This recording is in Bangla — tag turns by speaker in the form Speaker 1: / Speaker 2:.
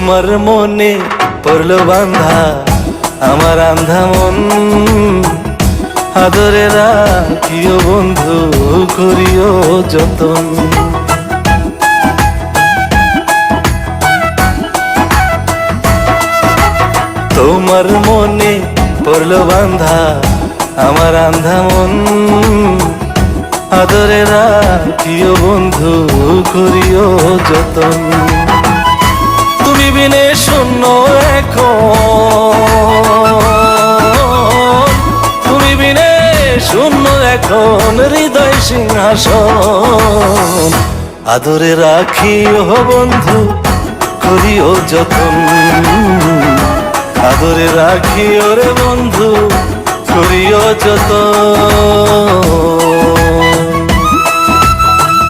Speaker 1: তোমার মনে পড়লো বান্ধা আমার আন্ধা মন, আদরে রাখিও বন্ধু করিও যতন। তোমার মনে পড়লো বান্ধা আমার আন্ধা মন, আদরে রাখিও বন্ধু করিও যতন। তুমি বিনে শূন্য এখন, তুমি বিনে শূন্য এখন হৃদয় সিংহাসন, আদরে রাখিও বন্ধু করিও যতন, আদরে রাখিও রে বন্ধু করিও যতন।